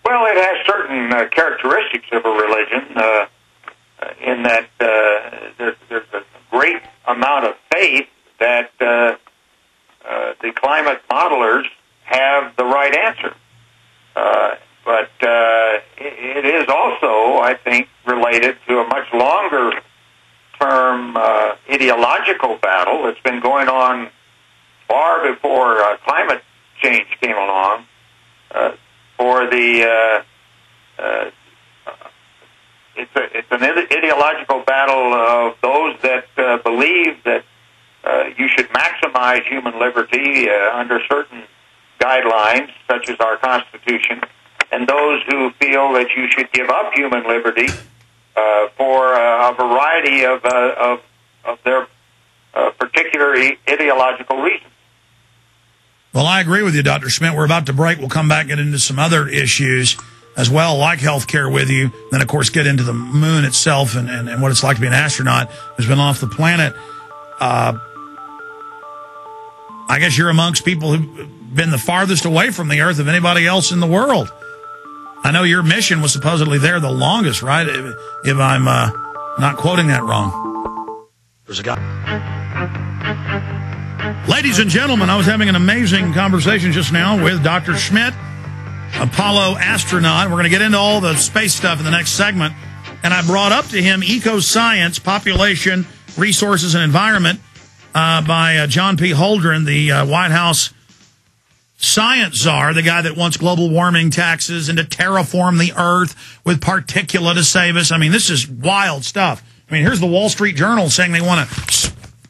Well, it has certain characteristics of a religion in that there's a great amount of faith that the climate modelers have the right answer. But it is also, I think, related to a much longer-term ideological battle that's been going on far before climate change came along. It's an ideological battle of those that believe that you should maximize human liberty under certain guidelines, such as our Constitution, and those who feel that you should give up human liberty for a variety of their particular ideological reasons. Well, I agree with you, Dr. Schmitt. We're about to break. We'll come back and get into some other issues as well, like healthcare with you. Then, of course, get into the moon itself and what it's like to be an astronaut who's been off the planet. I guess you're amongst people who've been the farthest away from the Earth of anybody else in the world. I know your mission was supposedly there the longest, right? If I'm not quoting that wrong. There's a guy. Ladies and gentlemen, I was having an amazing conversation just now with Dr. Schmitt, Apollo astronaut. We're going to get into all the space stuff in the next segment. And I brought up to him Eco-Science, Population, Resources, and Environment by John P. Holdren, the White House science czar, the guy that wants global warming taxes and to terraform the Earth with particula to save us. I mean, this is wild stuff. I mean, here's the Wall Street Journal saying they want to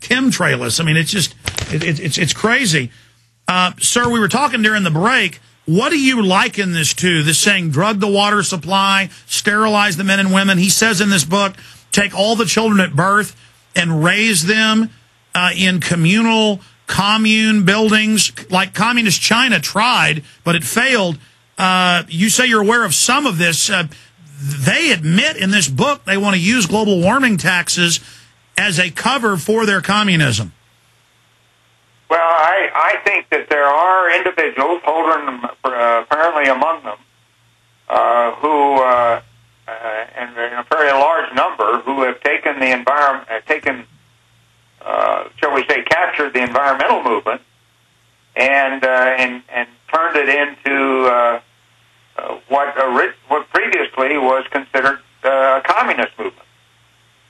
chemtrail us. I mean, it's just, it's crazy. Sir, we were talking during the break. What do you liken this to? This saying drug the water supply, sterilize the men and women. He says in this book, take all the children at birth and raise them in communal commune buildings, like communist China tried, but it failed. You say you're aware of some of this. They admit in this book they want to use global warming taxes as a cover for their communism. Well, I think that there are individuals, Holdren apparently among them, who, and in a very large number, who have taken the environment, shall we say, captured the environmental movement and turned it into what previously was considered a communist movement.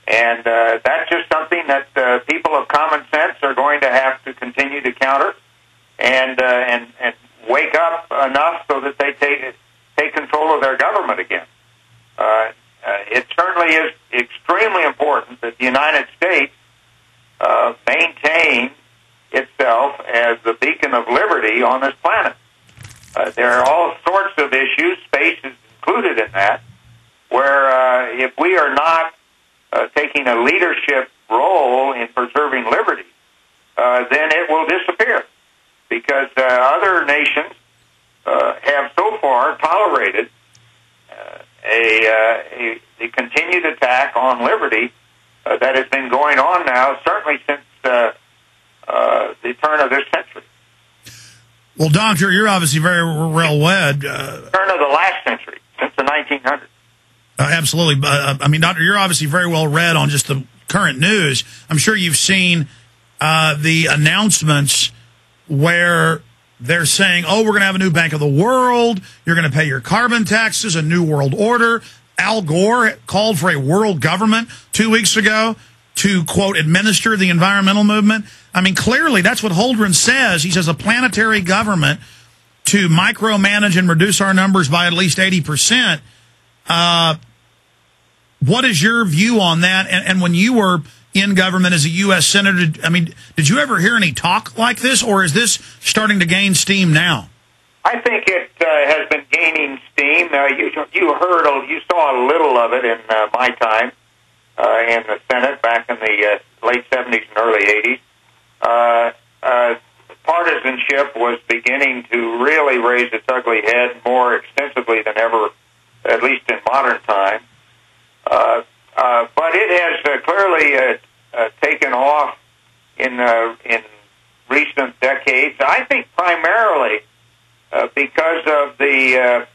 And that's just something that people of common sense are going to have to continue to counter and wake up enough so that they take control of their government again. It certainly is extremely important that the United States maintain itself as the beacon of liberty on this planet. There are all sorts of issues, space is included in that, where if we are not taking a leadership role in preserving liberty, then it will disappear. Because other nations have so far tolerated a continued attack on liberty that has been going on now, certainly since the turn of this century. Well, Doctor, you're obviously very well-read. Turn of the last century, since the 1900s. Absolutely. I mean, Doctor, you're obviously very well-read on just the current news. I'm sure you've seen the announcements where they're saying, oh, we're going to have a new Bank of the World, you're going to pay your carbon taxes, a new world order. Al Gore called for a world government 2 weeks ago to, quote, administer the environmental movement. I mean, clearly that's what Holdren says. He says a planetary government to micromanage and reduce our numbers by at least 80%. What is your view on that? And when you were in government as a U.S. Senator, did you ever hear any talk like this, or is this starting to gain steam now? I think it has been gaining steam. You saw a little of it in my time in the Senate back in the late 70s and early 80s. Partisanship was beginning to really raise its ugly head more extensively than ever, at least in modern times. But it has clearly taken off in recent decades. I think primarily because of the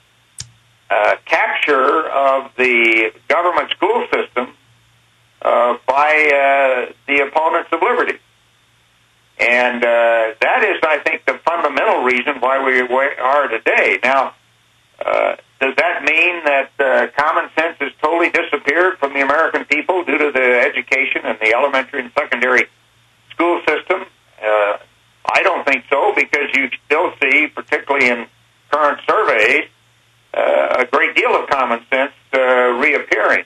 capture of the government school system by the opponents of liberty. And that is, I think, the fundamental reason why we are today. Now, does that mean that common sense has totally disappeared from the American people due to the education and the elementary and secondary school system? I don't think so, because you still see, particularly in current surveys, a great deal of common sense reappearing.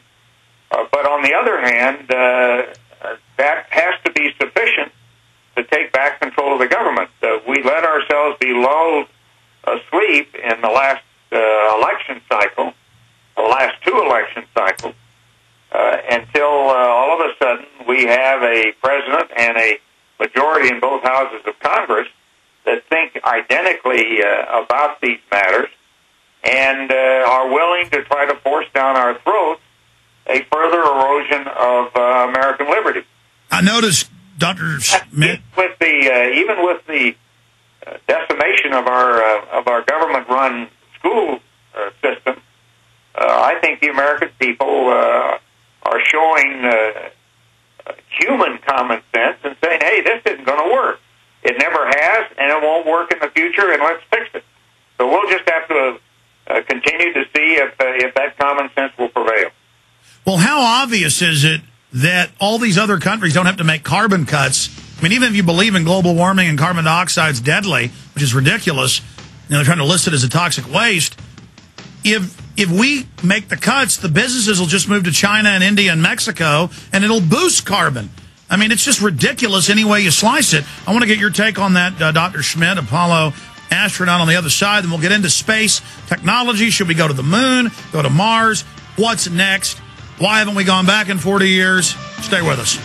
But on the other hand, that has to be sufficient to take back control of the government. We let ourselves be lulled asleep in the last election cycle, the last two election cycles, until all of a sudden we have a president and a majority in both houses of Congress that think identically about these matters and are willing to try to force down our throats a further erosion of American liberty. I noticed, Dr. Schmitt, even with the decimation of our government-run school system, I think the American people are showing human common sense and saying, "Hey, this isn't going to work. It never has, and it won't work in the future, and let's fix it." So we'll just have to continue to see if that common sense will prevail. Well, how obvious is it that all these other countries don't have to make carbon cuts? I mean, even if you believe in global warming and carbon dioxide's deadly, which is ridiculous, they're trying to list it as a toxic waste. If we make the cuts, the businesses will just move to China and India and Mexico, and it'll boost carbon. I mean, it's just ridiculous any way you slice it. I want to get your take on that, Dr. Schmitt, Apollo astronaut on the other side, and we'll get into space technology. Should we go to the moon, go to Mars? What's next? Why haven't we gone back in 40 years? Stay with us.